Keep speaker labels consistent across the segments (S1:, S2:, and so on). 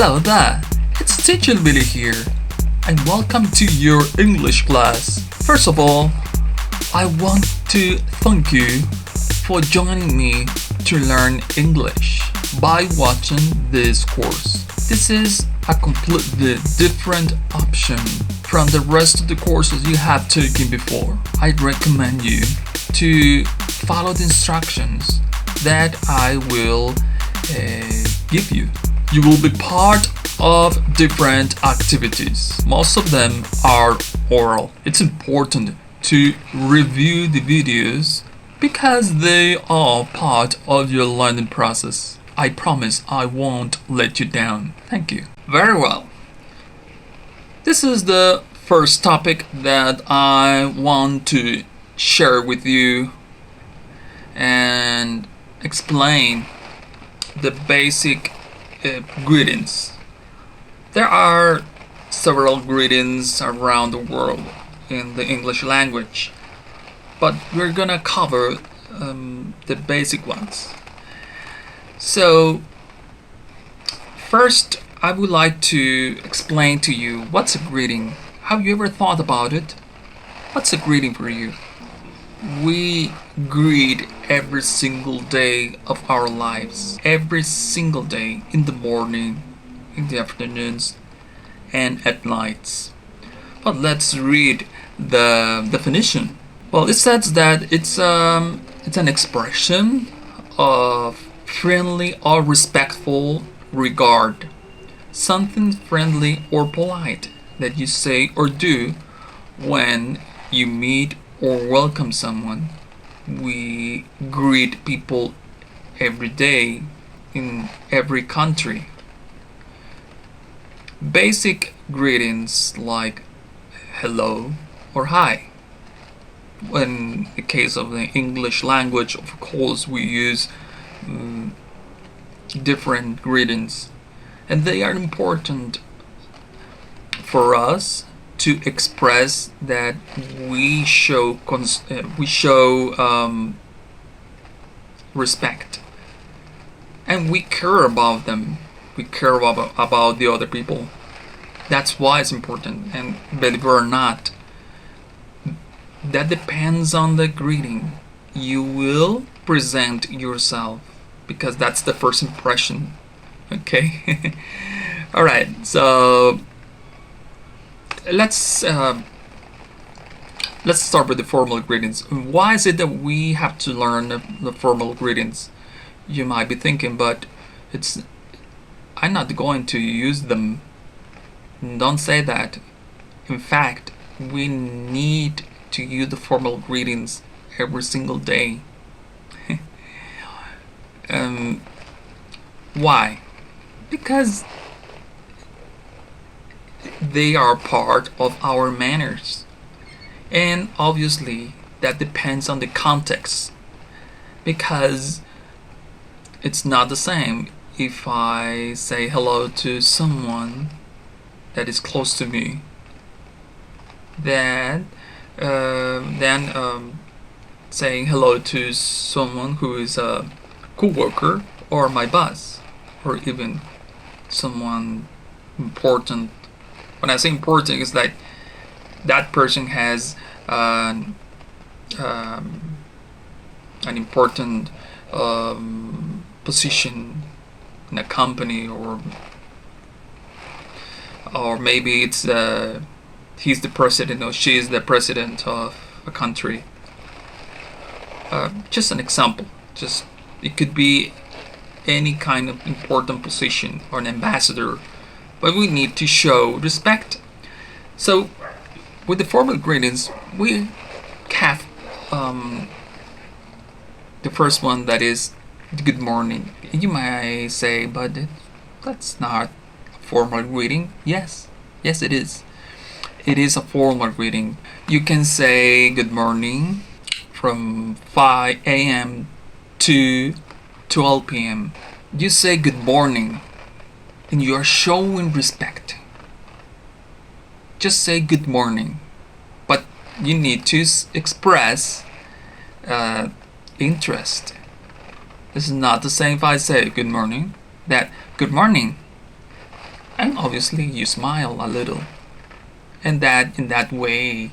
S1: Hello there, it's Teacher Billy here, and welcome to your English class. First of all, I want to thank you for joining me to learn English by watching this course. This is a completely different option from the rest of the courses you have taken before. I recommend you to follow the instructions that I will give you. You will be part of different activities. Most of them are oral. It's important to review the videos because they are part of your learning process. I promise I won't let you down. Thank you. Very well. This is the first topic that I want to share with you and explain the basic greetings. There are several greetings around the world in the English language, but we're gonna cover the basic ones. So, first, I would like to explain to you what's a greeting. Have you ever thought about it? What's a greeting for you? We greet every single day of our lives. Every single day, in the morning, in the afternoons, and at nights. But let's read the definition. Well, it says that it's an expression of friendly or respectful regard. Something friendly or polite that you say or do when you meet or welcome someone. We greet people every day in every country. Basic greetings like hello or hi. In the case of the English language, of course, we use different greetings, and they are important for us to express that we show respect, and we care about them. We care about the other people. That's why it's important. And believe it or not, that depends on the greeting. You will present yourself because that's the first impression. Okay. All right. So let's start with the formal greetings. Why is it that we have to learn the formal greetings? You might be thinking, but I'm not going to use them. Don't say that. In fact, we need to use the formal greetings every single day. Why? Because they are part of our manners, and obviously that depends on the context, because it's not the same if I say hello to someone that is close to me than saying hello to someone who is a co-worker or my boss, or even someone important. When I say important, it's like that person has an important position in a company, or maybe it's he's the president or she is the president of a country. Just an example. Just it could be any kind of important position, or an ambassador, but we need to show respect. So with the formal greetings, we have the first one, that is good morning. You might say, but that's not a formal greeting. Yes it is. It is a formal greeting. You can say good morning from 5 a.m. to 12 p.m. You say good morning and you are showing respect. Just say good morning, but you need to express interest. This is not the same if I say good morning. That good morning. and obviously you smile a little, and that in that way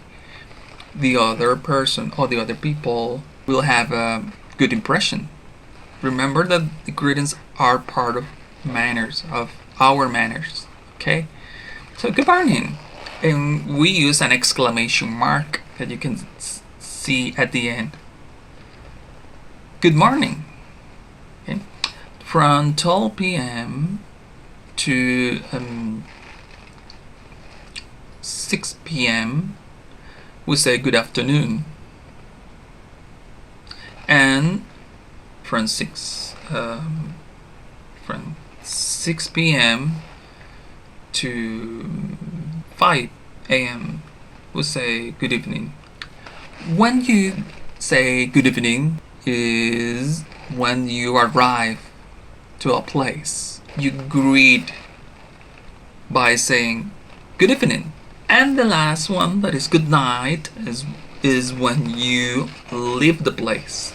S1: the other person or the other people will have a good impression. Remember that the greetings are part of manners, of our manners. Okay, so good morning, and we use an exclamation mark that you can see at the end. Good morning. Okay, from 12 p.m. to 6 p.m. we say good afternoon, and from 6 p.m. to 5 a.m. we say good evening. When you say good evening is when you arrive to a place. You greet by saying good evening. And the last one, that is good night, is when you leave the place.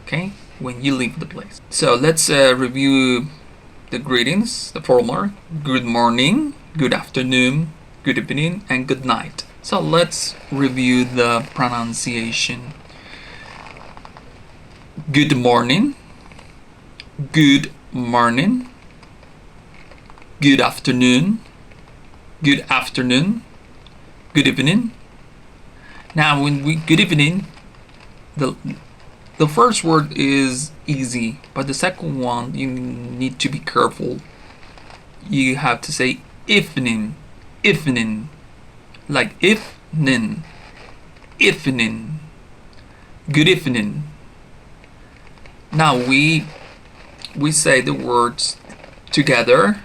S1: Okay? When you leave the place. So let's review the greetings, the formal. Good morning, good afternoon, good evening, and good night. So let's review the pronunciation. Good morning, good morning, good afternoon, good afternoon, good evening. Now when we good evening, the first word is easy, but the second one you need to be careful. You have to say evening, evening, like evening, evening, good evening. Now we say the words together.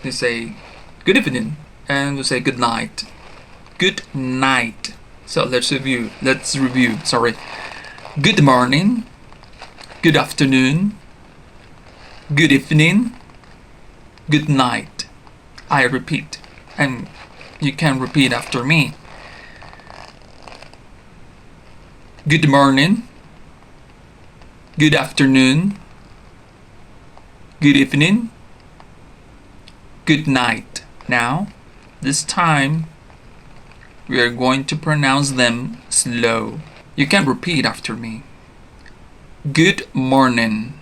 S1: We say good evening and we say good night. Good night. So let's review. Sorry. Good morning. Good afternoon. Good evening. Good night. I repeat, and you can repeat after me. Good morning. Good afternoon. Good evening. Good night. Now, this time we are going to pronounce them slow. You can repeat after me. Good morning.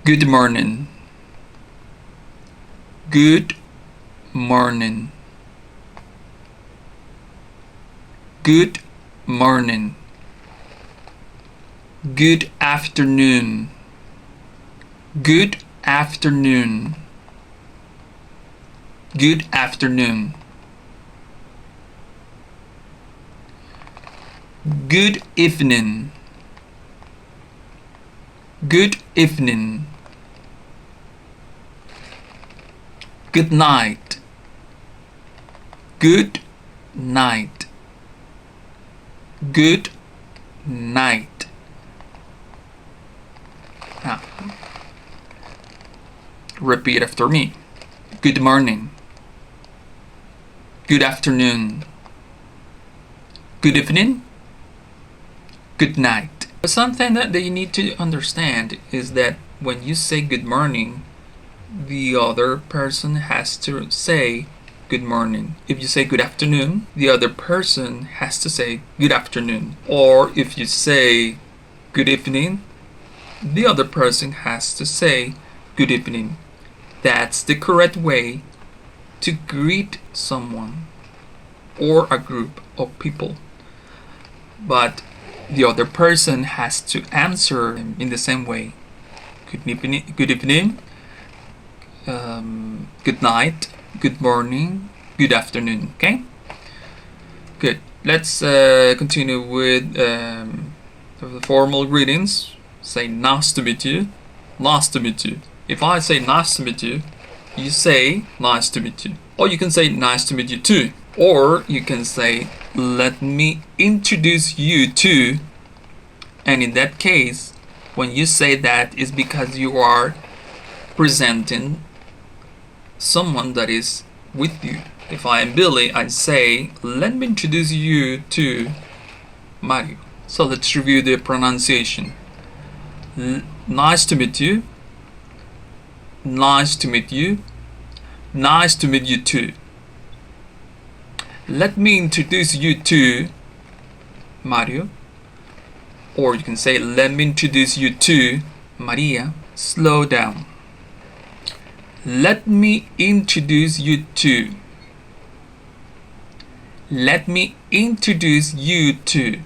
S1: Good morning. Good morning. Good morning. Good afternoon. Good afternoon. Good afternoon. Good evening. Good evening. Good night. Good night. Good night. Now, repeat after me. Good morning. Good afternoon. Good evening. Good night. Something that you need to understand is that when you say good morning, the other person has to say good morning. If you say good afternoon, the other person has to say good afternoon. Or if you say good evening, the other person has to say good evening. That's the correct way to greet someone or a group of people. But the other person has to answer in the same way. Good evening, good night, good morning, good afternoon. Okay? Good. Let's continue with the formal greetings. Say nice to meet you. Nice to meet you. If I say nice to meet you, you say nice to meet you. Or you can say nice to meet you too. Or you can say let me introduce you to. And in that case, when you say that, is because you are presenting someone that is with you. If I am Billy, I'd say let me introduce you to Mario. So let's review the pronunciation. Nice to meet you. nice to meet you. Nice to meet you too. Let me introduce you to Mario. Or you can say, let me introduce you to Maria. Slow down. Let me introduce you to. Let me introduce you to.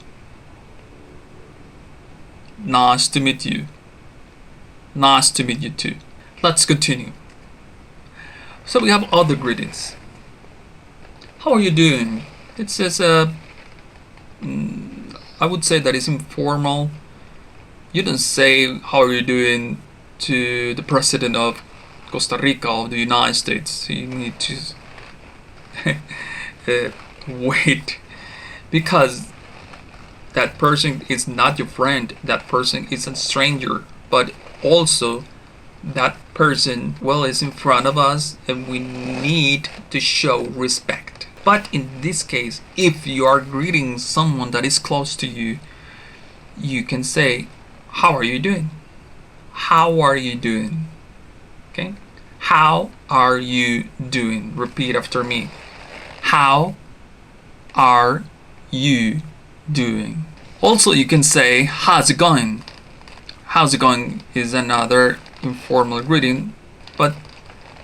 S1: Nice to meet you. Nice to meet you too. Let's continue. So we have other greetings. How are you doing? It says, I would say that it's informal. You don't say how are you doing to the president of Costa Rica or the United States. You need to wait, because that person is not your friend. That person is a stranger, but also that person, well, is in front of us and we need to show respect. But in this case, if you are greeting someone that is close to you, you can say, how are you doing? How are you doing? Okay? How are you doing? Repeat after me. How are you doing? Also, you can say, how's it going? How's it going is another informal greeting, but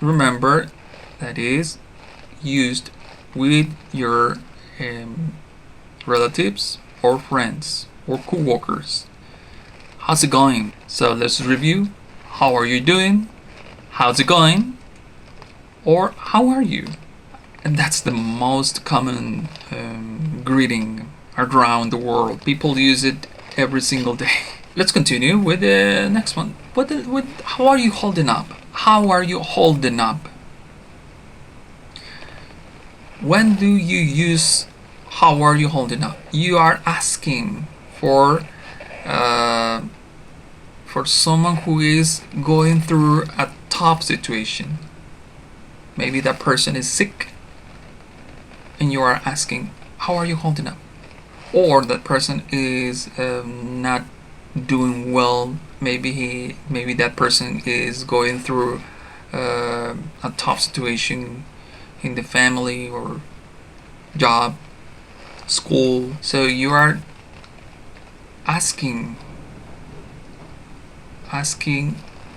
S1: remember that is used with your relatives or friends or co-workers. How's it going? So let's review. How are you doing? How's it going? Or how are you? And that's the most common greeting around the world. People use it every single day. Let's continue with the next one. How are you holding up? How are you holding up? When do you use how are you holding up? You are asking for someone who is going through a tough situation. Maybe that person is sick and you are asking, how are you holding up? Or that person is not doing well. Maybe that person is going through a tough situation in the family or job, school. So you are asking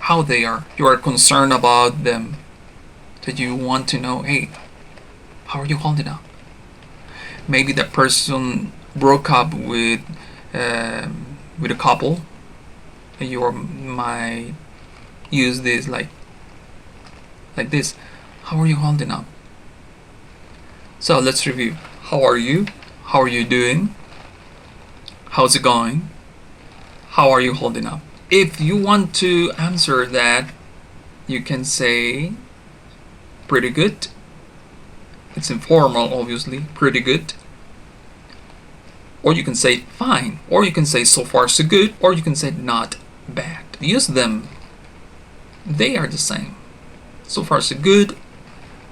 S1: how they are. You are concerned about them. That you want to know, hey, how are you holding up? Maybe that person broke up with a couple, and you might use this like this. How are you holding up? So let's review. How are you? How are you doing? How's it going? How are you holding up? If you want to answer that, you can say pretty good. It's informal, obviously. Pretty good. Or you can say fine. Or you can say so far so good. Or you can say not bad. Use them. They are the same. So far so good.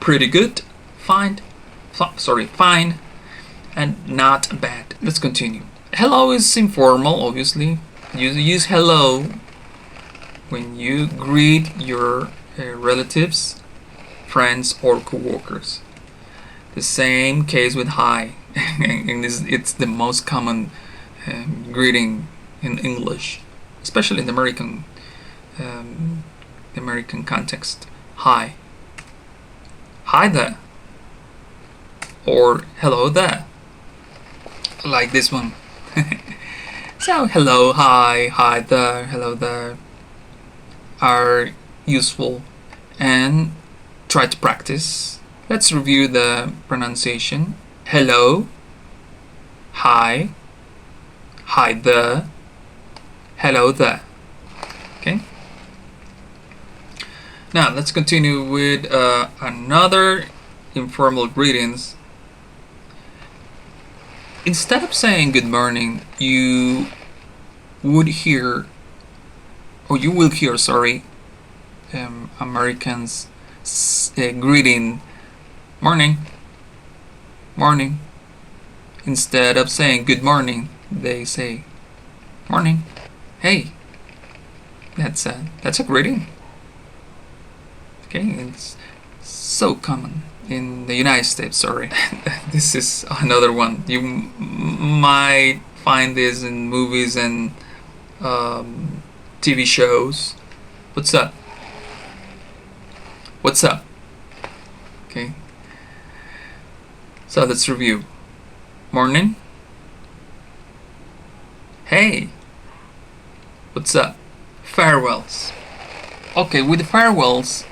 S1: Pretty good. Fine. Fine. And not bad. Let's continue. Hello is informal, obviously. You use hello when you greet your relatives, friends, or co-workers. The same case with hi. And it's the most common greeting in English, especially in the American context. Hi. Hi there. Or hello there. Like this one. So hello, hi there, hello there are useful, and try to practice. Let's review the pronunciation. Hello, hi there, hello there. Okay. Now let's continue with another informal greetings. Instead of saying good morning, you will hear, Americans greeting morning. Instead of saying good morning, they say morning. Hey, that's a greeting. Okay, it's so common in the United States. Sorry, this is another one. You might find this in movies and TV shows. What's up? What's up? Okay. So let's review. Morning. Hey. What's up? Farewells. Okay, with the farewells,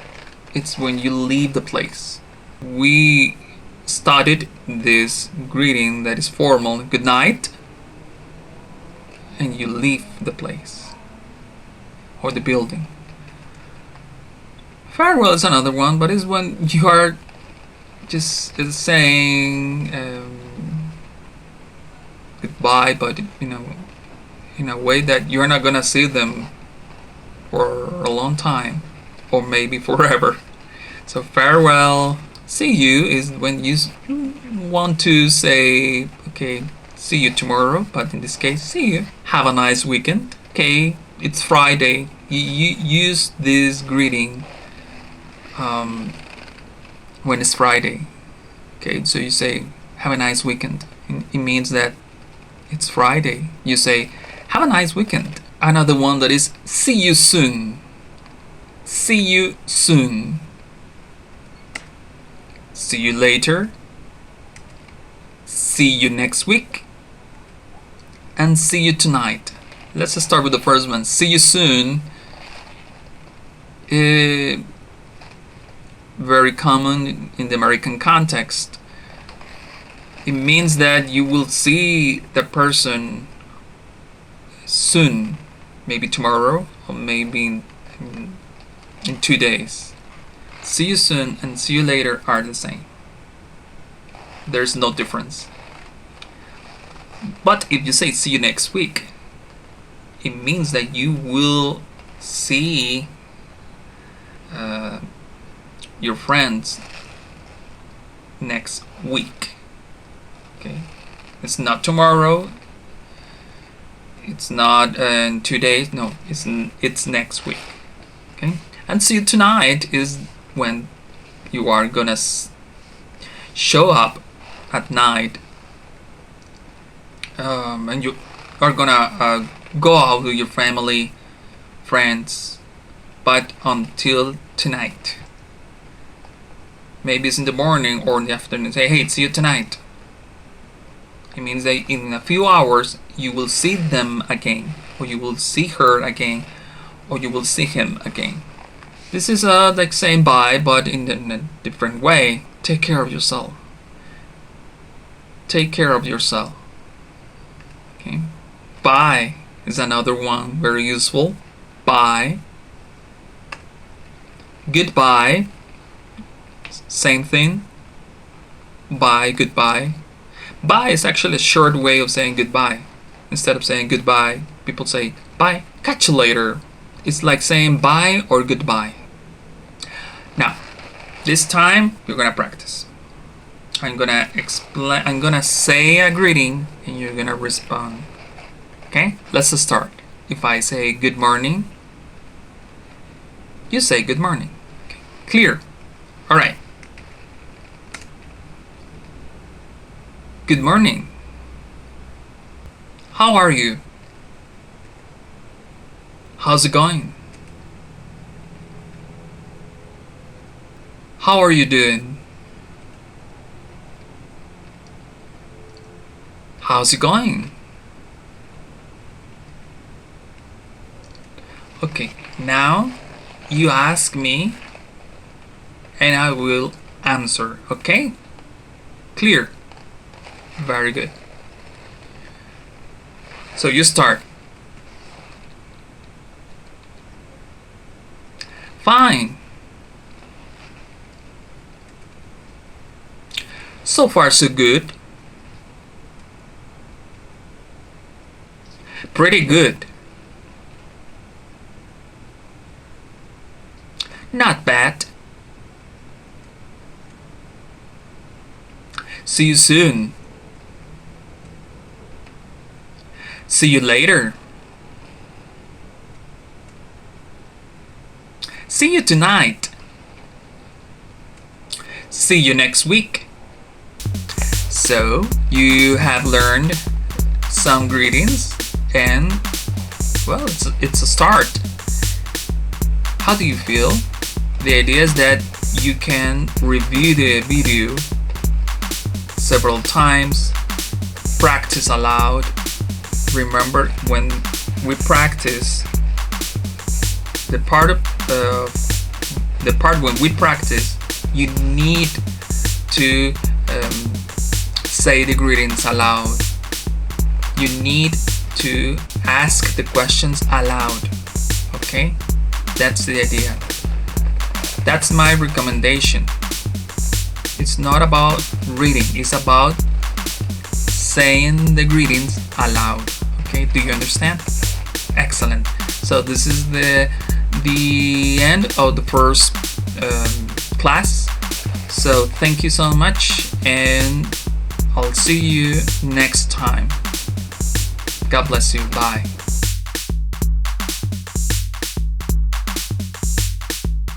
S1: it's when you leave the place. We started this greeting that is formal, good night, and you leave the place or the building. Farewell is another one, but it's when you are just saying goodbye, but in a way that you're not gonna see them for a long time, or maybe forever. So farewell. See you is when you want to say, okay, see you tomorrow, but in this case, see you. Have a nice weekend. Okay, it's Friday. You use this greeting when it's Friday. Okay, so you say, have a nice weekend. It means that it's Friday. You say, have a nice weekend. Another one that is, see you soon. See you soon. See you later. See you next week. And see you tonight. Let's start with the first one. See you soon. Very common in the American context. It means that you will see the person soon, maybe tomorrow or maybe in 2 days. See you soon and see you later are the same. There's no difference. But if you say see you next week, it means that you will see your friends next week. Okay, it's not tomorrow. It's not in 2 days. No, it's next week. Okay, and see you tonight is when you are gonna show up at night, and you are gonna go out with your family, friends, but until tonight. Maybe it's in the morning or in the afternoon. Say, hey, see you tonight. It means that in a few hours you will see them again, or you will see her again, or you will see him again. This is like saying bye, but in a different way. Take care of yourself. Take care of yourself. Okay. Bye is another one very useful. Bye. Goodbye. Same thing. Bye, goodbye. Bye is actually a short way of saying goodbye. Instead of saying goodbye, people say bye, catch you later. It's like saying bye or goodbye. Now, this time you're gonna practice. I'm gonna say a greeting and you're gonna respond. Okay? Let's start. If I say good morning, you say good morning. Okay. Clear? Alright. Good morning. How are you? How's it going? How are you doing? How's it going? Okay, now you ask me and I will answer, okay? Clear? Very good. So you start. Fine. So far so good. Pretty good. Not bad. See you soon. See you later. See you tonight. See you next week. So, you have learned some greetings, and well, it's a start. How do you feel? The idea is that you can review the video several times, practice aloud. Remember, when we practice, the part when we practice, you need to say the greetings aloud. You need to ask the questions aloud. Okay? That's the idea. That's my recommendation. It's not about reading, it's about saying the greetings aloud. Okay, do you understand? Excellent. So this is the end of the first class. So thank you so much, and I'll see you next time. God bless you. Bye.